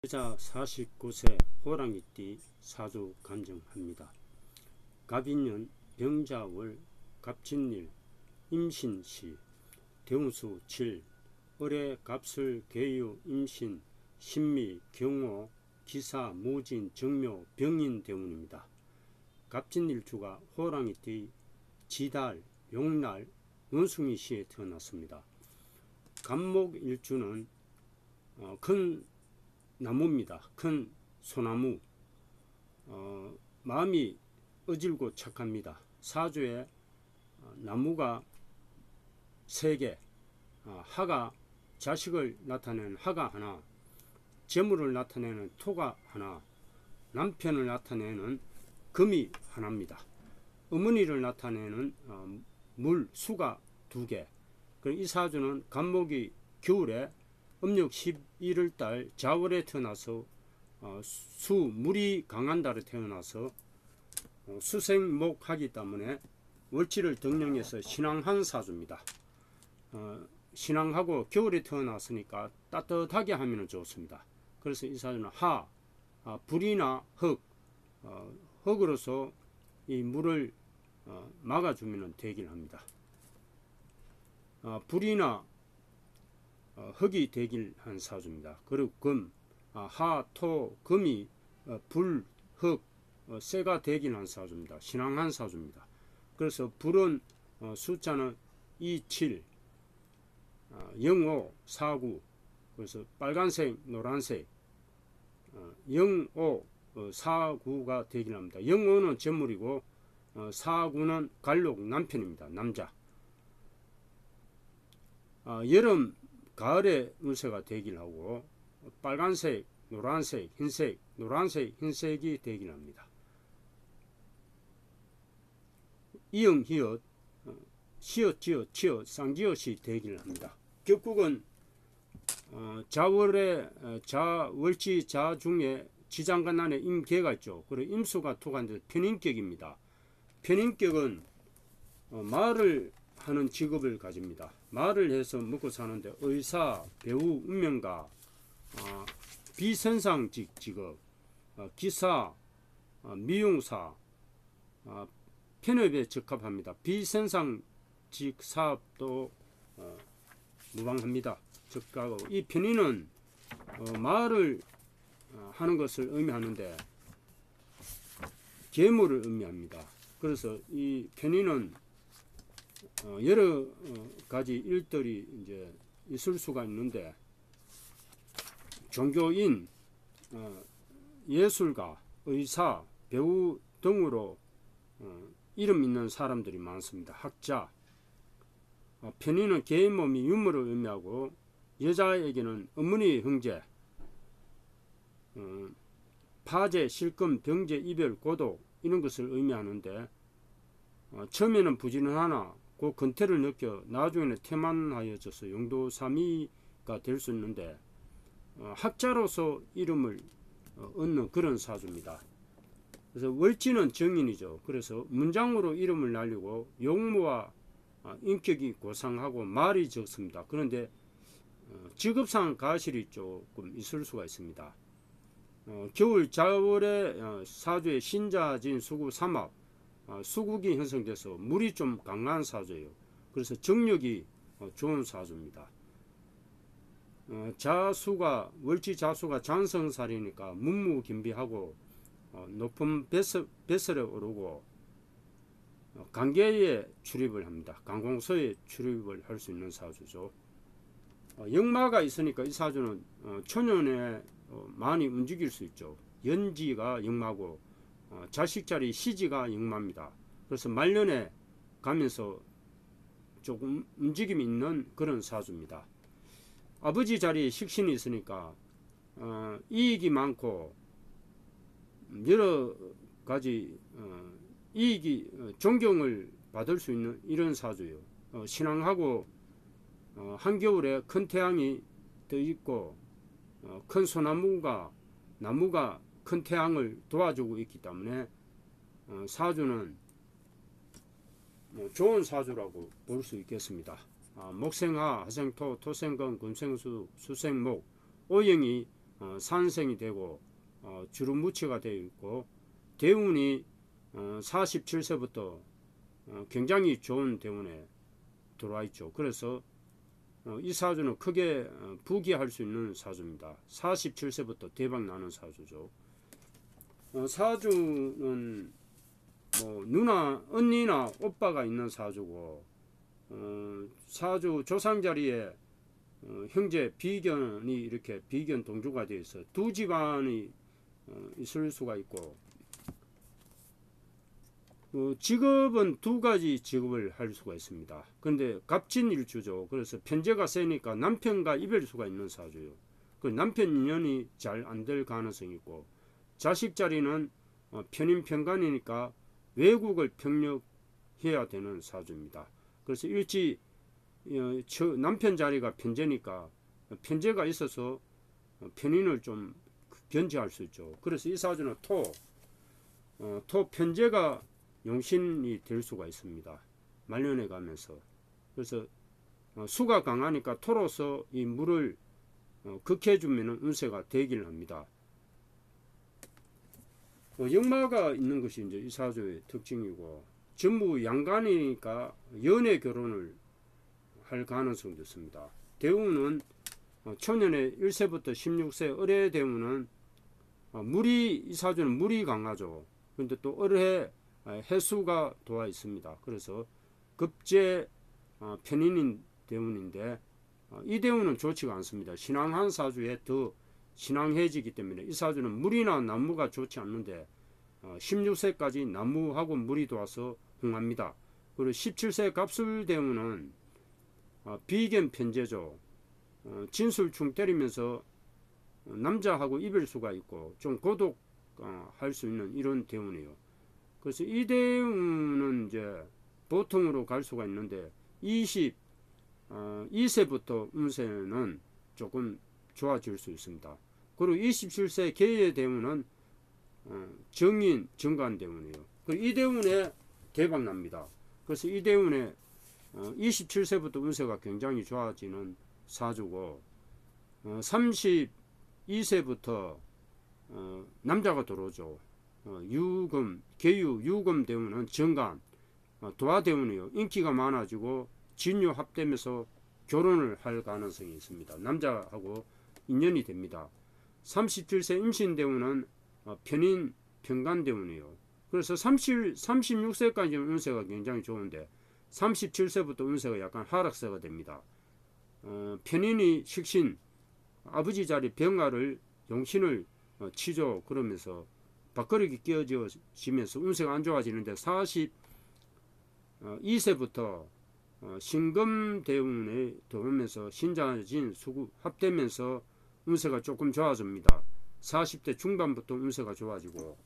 여자 49세 호랑이띠 사주 간정합니다. 갑인년 병자월 갑진일 임신시 대운수 7 을의 갑술 계유 임신 신미 경호 기사 무진 정묘 병인 대운입니다. 갑진일주가 호랑이띠 지달 용날 원숭이시에 태어났습니다. 갑목일주는 큰 나무입니다. 큰 소나무. 마음이 어질고 착합니다. 사주에 나무가 3개, 하가 자식을 나타내는 하가 하나, 재물을 나타내는 토가 하나, 남편을 나타내는 금이 하나입니다. 어머니를 나타내는 물, 수가 2개. 이 사주는 갑목이 겨울에 음력 11월달 자월에 태어나서 물이 강한 달에 태어나서 수생목하기 때문에 월지를 덕령해서 신앙한 사주입니다. 신앙하고 겨울에 태어났으니까 따뜻하게 하면 좋습니다. 그래서 이 사주는 불이나 흙으로서 이 물을 막아주면 되길 합니다. 불이나 흙이 되길 한 사주입니다. 그리고 금, 토, 금이 불, 흙, 쇠가 되길 한 사주입니다. 신앙한 사주입니다. 그래서 불은 숫자는 27, 05, 49, 그래서 빨간색, 노란색, 05, 49가 되길 합니다. 05는 재물이고 49는 갈록 남편입니다. 남자. 여름 가을에 운세가 되길 하고 빨간색, 노란색, 흰색, 노란색, 흰색이 되길 합니다. 이응, 히읗, 시옷, 지읒, 치읒, 쌍지읒이 되길 합니다. 격국은 자월에 월지 자중에 지장간 안에 임계가 있죠. 그리고 임수가 토간데 편인격입니다. 편인격은 말을 하는 직업을 가집니다. 말을 해서 먹고 사는데 의사, 배우, 운명가, 비선상직 직업, 기사, 미용사, 편협에 적합합니다. 비선상직 사업도 무방합니다. 적합하고 이 편인은 말을 하는 것을 의미하는데 계물을 의미합니다. 그래서 이 편인은 여러 가지 일들이 이제 있을 수가 있는데 종교인, 예술가, 의사, 배우 등으로 이름 있는 사람들이 많습니다. 학자. 편인은 개인 몸이 유물을 의미하고 여자에게는 어머니, 형제, 파제, 실금, 병제, 이별, 고독 이런 것을 의미하는데 처음에는 부지런하나 그 근태를 느껴 나중에는 태만하여져서 용도삼이가 될 수 있는데 학자로서 이름을 얻는 그런 사주입니다. 그래서 월지는 정인이죠. 그래서 문장으로 이름을 날리고 용모와 인격이 고상하고 말이 적습니다. 그런데 직업상 가실이 조금 있을 수가 있습니다. 겨울 자월에 사주에 신자진 수구 삼합 수국이 형성돼서 물이 좀 강한 사주예요. 그래서 정력이 좋은 사주입니다. 자수가 월지 자수가 장성살이니까 문무김비하고 높은 뱃설에 오르고 관계에 출입을 합니다. 관공서에 출입을 할 수 있는 사주죠. 역마가 있으니까 이 사주는 초년에 많이 움직일 수 있죠. 연지가 역마고 자식 자리 시지가 역마입니다. 그래서 말년에 가면서 조금 움직임이 있는 그런 사주입니다. 아버지 자리에 식신이 있으니까 이익이 많고 여러 가지 이익이 존경을 받을 수 있는 이런 사주예요. 신앙하고 한겨울에 큰 태양이 떠 있고 큰 소나무가 나무가 큰 태양을 도와주고 있기 때문에 사주는 좋은 사주라고 볼 수 있겠습니다. 목생하, 화생토, 토생금, 금생수, 수생목, 오영이 산생이 되고 주름무치가 되어 있고, 대운이 47세부터 굉장히 좋은 대운에 들어와 있죠. 그래서 이 사주는 크게 부귀할 수 있는 사주입니다. 47세부터 대박 나는 사주죠. 사주는 뭐 누나, 언니나 오빠가 있는 사주고, 사주 조상 자리에 형제 비견이 이렇게 비견 동주가 되어 있어 두 집안이 있을 수가 있고, 직업은 두 가지 직업을 할 수가 있습니다. 근데 갑진일주죠. 그래서 편제가 세니까 남편과 이별수가 있는 사주요. 그 남편 인연이 잘 안 될 가능성이 있고, 자식 자리는 편인편관이니까 외국을 병력해야 되는 사주입니다. 그래서 일지 남편 자리가 편제니까 편제가 있어서 편인을 좀 견제할 수 있죠. 그래서 이 사주는 토 편제가 용신이 될 수가 있습니다. 말년에 가면서. 그래서 수가 강하니까 토로서 이 물을 극해주면 운세가 되기를 합니다. 역마가 있는 것이 이제 이 사주의 특징이고, 전부 양간이니까 연애 결혼을 할 가능성도 있습니다. 대운은 초년에 1세부터 16세 을해 대운은 이 사주는 물이 강하죠. 근데 또 을해 해수가 도와 있습니다. 그래서 급제 편인인 대운인데, 이 대운은 좋지가 않습니다. 신앙한 사주에 더 신앙해지기 때문에 이 사주는 물이나 나무가 좋지 않는데 16세까지 나무하고 물이 도와서 흥합니다. 그리고 17세 갑술 대운은 비견 편제죠. 진술충 때리면서 남자하고 이별수가 있고 좀 고독할 수 있는 이런 대운이에요. 그래서 이 대운은 이제 보통으로 갈 수가 있는데 22세부터 운세는 조금 좋아질 수 있습니다. 그리고 27세 개의 대운은 정인 정관 대운이에요. 그리고 이 대운에 대박 납니다. 그래서 이 대운에 27세부터 운세가 굉장히 좋아지는 사주고, 32세부터 남자가 들어오죠. 유금, 계유, 유금 대운은 정관, 도화 대운이에요. 인기가 많아지고 진유 합되면서 결혼을 할 가능성이 있습니다. 남자하고 인연이 됩니다. 37세 임신 대운은 편인, 편관 대운이에요. 그래서 36세까지 운세가 굉장히 좋은데 37세부터 운세가 약간 하락세가 됩니다. 편인이 식신, 아버지 자리 병화를 용신을 치죠. 그러면서 밥그릇이 끼어지면서 운세가 안 좋아지는데 42세부터 신금 대운에 들어오면서 신자진 수구 합되면서 운세가 조금 좋아집니다. 40대 중반부터 운세가 좋아지고,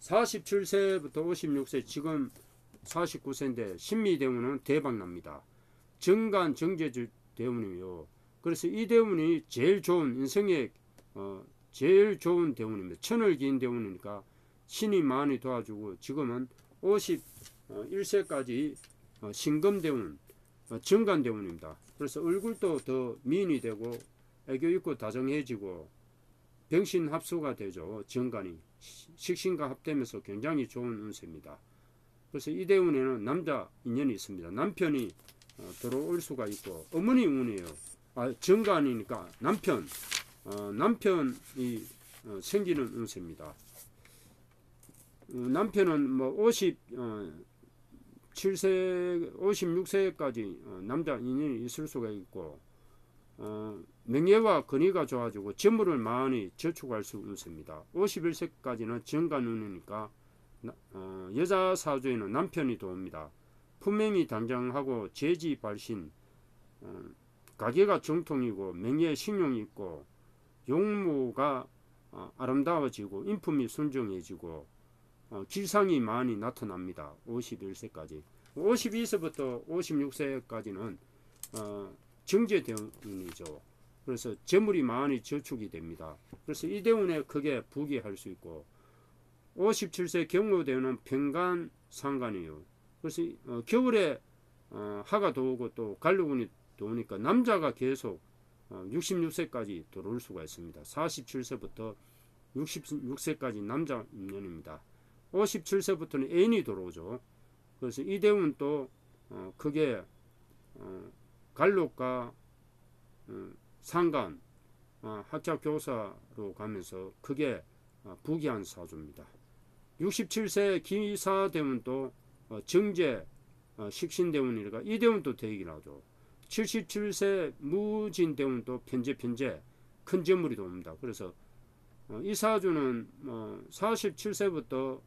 47세부터 56세, 지금 49세인데 신미 대운은 대박납니다. 정관 정제주 대운이요. 그래서 이 대운이 제일 좋은 인생의 제일 좋은 대운입니다. 천을 기인 대운이니까 신이 많이 도와주고, 지금은 51세까지 신금 대운, 정관 대운입니다. 그래서 얼굴도 더 미인이 되고 애교 있고 다정해지고 병신 합수가 되죠. 정관이 식신과 합되면서 굉장히 좋은 운세입니다. 그래서 이 대운에는 남자 인연이 있습니다. 남편이 들어올 수가 있고, 어머니 운이에요. 정관이니까 남편이 생기는 운세입니다. 남편은 뭐 57세, 56세까지 남자 인연이 있을 수가 있고, 명예와 권위가 좋아지고 재물을 많이 저축할 수 있습니다. 51세까지는 정관운이니까 여자 사주에는 남편이 도옵니다. 품행이 단정하고 재지 발신, 가계가 정통이고 명예 신용이 있고 용무가 아름다워지고 인품이 순정해지고 기상이 많이 나타납니다. 51세까지. 52세부터 56세까지는 정제대운이죠. 그래서 재물이 많이 저축이 됩니다. 그래서 이 대운에 크게 부귀할 수 있고, 57세 경로대운은 편관 상관이에요. 그래서 겨울에 하가 도우고 또 간류운이 도우니까 남자가 계속 66세까지 들어올 수가 있습니다. 47세부터 66세까지 남자 인연입니다. 57세부터는 애인이 들어오죠. 그래서 이 대운은 또 크게 갈록과 상간, 학자 교사로 가면서 크게 부귀한 사주입니다. 67세 기사 대운도 정제 식신 대운이니까 이 대운도 대기를 하죠. 77세 무진 대운도 편제 큰 재물이 들어옵니다. 그래서 이 사주는 47세부터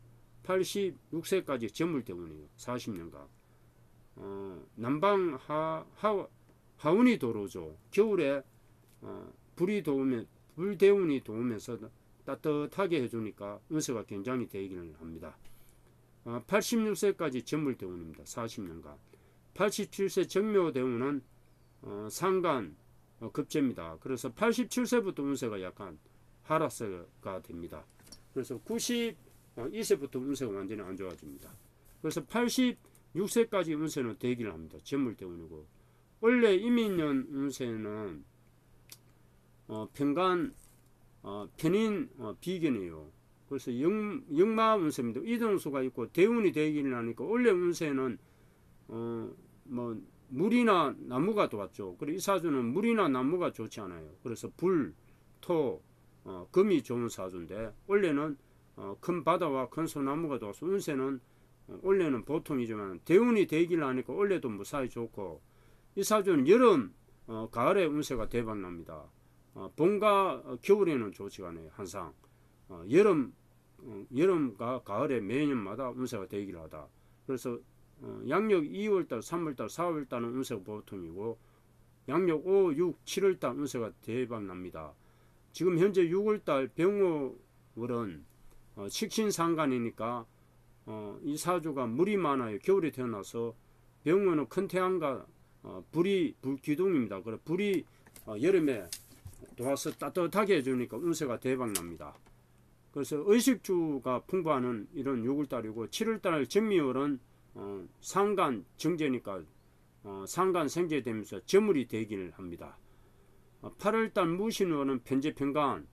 86세까지 재물 대운이에요. 40년간 난방 하운이 들어오죠. 겨울에 불대운이 도우면서 따뜻하게 해주니까 운세가 굉장히 되기를 합니다. 86세까지 재물대운입니다. 40년간. 87세 정묘대운은 상간 급제입니다. 그래서 87세부터 운세가 약간 하락세가 됩니다. 그래서 92세부터 운세가 완전히 안 좋아집니다. 그래서 86세까지 운세는 되기를 합니다. 재물대운이고, 원래 이민년 운세는 편간 편인 비견이에요. 그래서 역마 운세입니다. 이동수가 있고 대운이 되기를 하니까 원래 운세는 뭐 물이나 나무가 좋았죠. 그리고 이 사주는 물이나 나무가 좋지 않아요. 그래서 불, 토, 금이 좋은 사주인데 원래는 큰 바다와 큰 소나무가 좋아서 운세는 원래는 보통이지만 대운이 되기를 하니까 원래도 무사히 좋고, 이 사주는 여름, 가을에 운세가 대박납니다. 봄과 겨울에는 좋지가 않아요. 항상 여름과 가을에 매년마다 운세가 되기를 하다. 그래서 양력 2월달, 3월달, 4월달은 운세가 보통이고, 양력 5, 6, 7월달 운세가 대박납니다. 지금 현재 6월달 병호월은 식신상간이니까 이 사주가 물이 많아요. 겨울에 태어나서 병호는 큰 태양과 불기둥입니다. 그래 불이 여름에 도와서 따뜻하게 해주니까 운세가 대박납니다. 그래서 의식주가 풍부하는 이런 6월달이고, 7월달 정미월은 상간 정제니까 상간 생제되면서 재물이 되기를 합니다. 8월달 무신월은 편제편간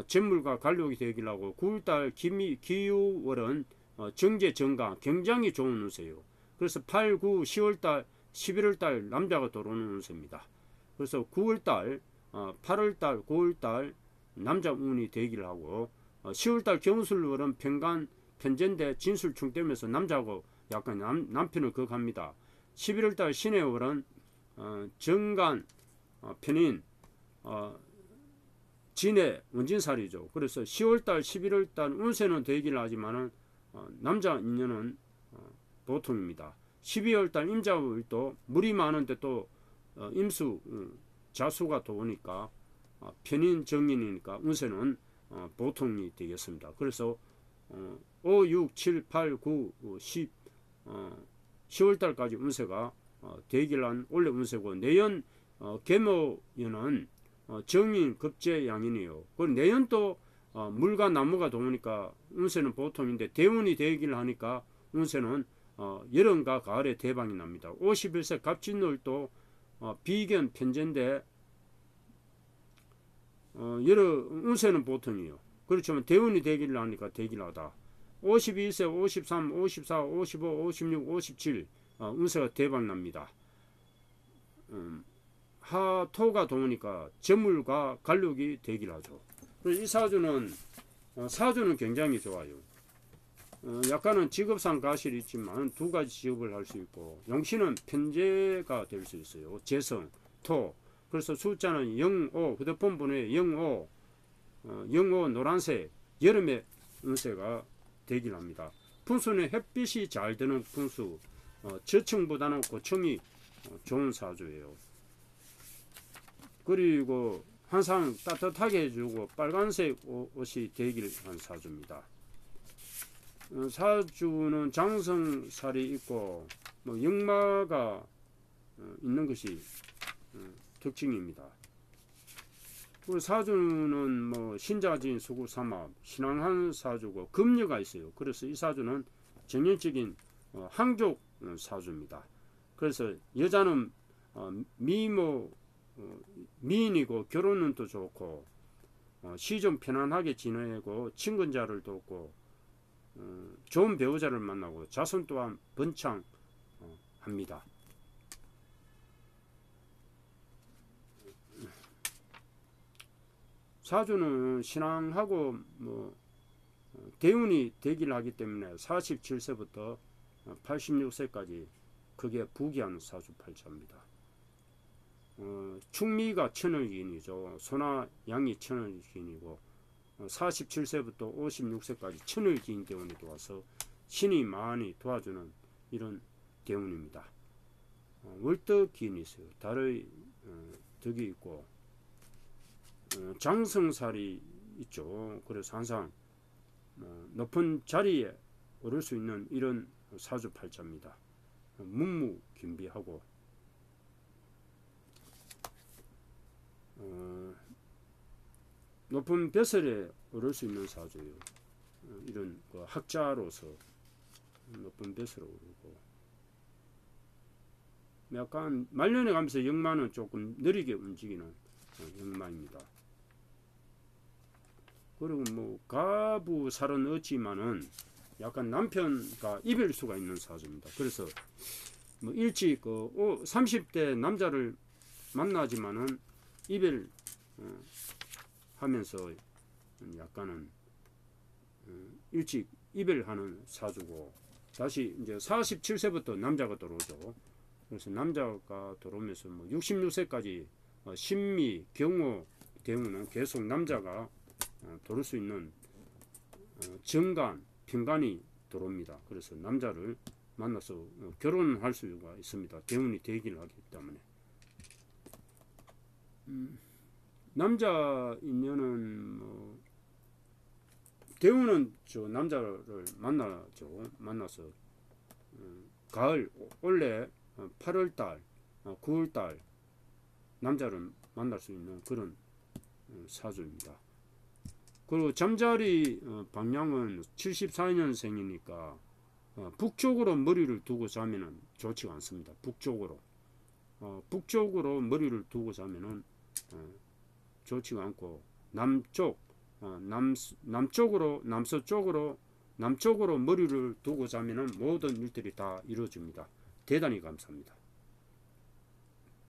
재물과 갈록이 되기를 하고, 9월달 기유월은 정제 정강 굉장히 좋은 운세예요. 그래서 8, 9, 10월달 11월달 남자가 들어오는 운세입니다. 그래서 9월달 8월달 9월달 남자 운이 되기를 하고, 10월달 경술월은 편간 편제인데 진술충 되면서 남자하고 약간 남편을 극합니다. 11월달 신해월은 정간 편인 진해 원진살이죠. 그래서 10월달 11월달 운세는 되기를 하지만은 남자 인연은 보통입니다. 12월달 임자월도 물이 많은데 또 임수 자수가 도우니까 편인 정인이니까 운세는 보통이 되겠습니다. 그래서 5, 6, 7, 8, 9, 10 10월달까지 운세가 되기를 한 원래 운세고, 내연 계모연은 정인 급제 양인이요. 그리고 내연도 물과 나무가 도우니까 운세는 보통인데 대운이 되기를 하니까 운세는 여름과 가을에 대박이 납니다. 51세 갑진월도 비견 편제인데 여러 운세는 보통이요. 그렇지만 대운이 되기를 하니까 되기를 하다. 52세, 53, 54, 55, 56, 57 운세가 대박납니다. 하토가 도우니까 재물과 갈록이 되기를 하죠. 그래서 이 사주는 굉장히 좋아요. 약간은 직업상 가실이 있지만 두 가지 직업을 할 수 있고, 용신은 편제가 될 수 있어요. 재성, 토. 그래서 숫자는 05, 휴대폰 번호에 05, 05 노란색, 여름에 운세가 되긴 합니다. 분수는 햇빛이 잘 드는 분수, 저층보다는 고층이 좋은 사주예요. 그리고 항상 따뜻하게 해주고 빨간색 옷이 되기를 한 사주입니다. 사주는 장성살이 있고 역마가 있는 것이 특징입니다. 그리고 사주는 신자진 수구삼합 신앙한 사주고 금녀가 있어요. 그래서 이 사주는 정형적인 항족 사주입니다. 그래서 여자는 미모 미인이고 결혼은 또 좋고 시 좀 편안하게 지내고 친근자를 돕고 좋은 배우자를 만나고 자손 또한 번창합니다. 사주는 신앙하고 대운이 되기를 하기 때문에 47세부터 86세까지 크게 부귀한 사주팔자입니다. 충미가 천을기인이죠. 소나 양이 천을기인이고 47세부터 56세까지 천을기인 대운이 들어와서 신이 많이 도와주는 이런 대운입니다. 월덕기인이 있어요. 달의 덕이 있고 장성살이 있죠. 그래서 항상 높은 자리에 오를 수 있는 이런 사주팔자입니다. 묵묵균비하고 높은 벼슬에 오를 수 있는 사주예요. 이런 학자로서 높은 벼슬에 오르고 약간 말년에 가면서 역마는 조금 느리게 움직이는 역마입니다. 그리고 가부살은 없지만은 약간 남편과 이별수가 있는 사주입니다. 그래서 일찍 30대 남자를 만나지만은 이별 하면서 약간은 일찍 이별하는 사주고 다시 이제 47세부터 남자가 들어오죠. 그래서 남자가 들어오면서 66세까지 신미, 경호, 대운은 계속 남자가 들어올 수 있는 정간, 편간이 들어옵니다. 그래서 남자를 만나서 결혼할 수가 있습니다. 대운이 되기를 하기 때문에. 남자 인연은 대운은 저 남자를 만나서 가을 원래 8월달 9월달 남자를 만날 수 있는 그런 사주입니다. 그리고 잠자리 방향은 74년생이니까 북쪽으로 머리를 두고 자면은 좋지가 않습니다. 북쪽으로 머리를 두고 자면은 좋지가 않고 남쪽으로 머리를 두고 자면은 모든 일들이 다 이루어집니다. 대단히 감사합니다.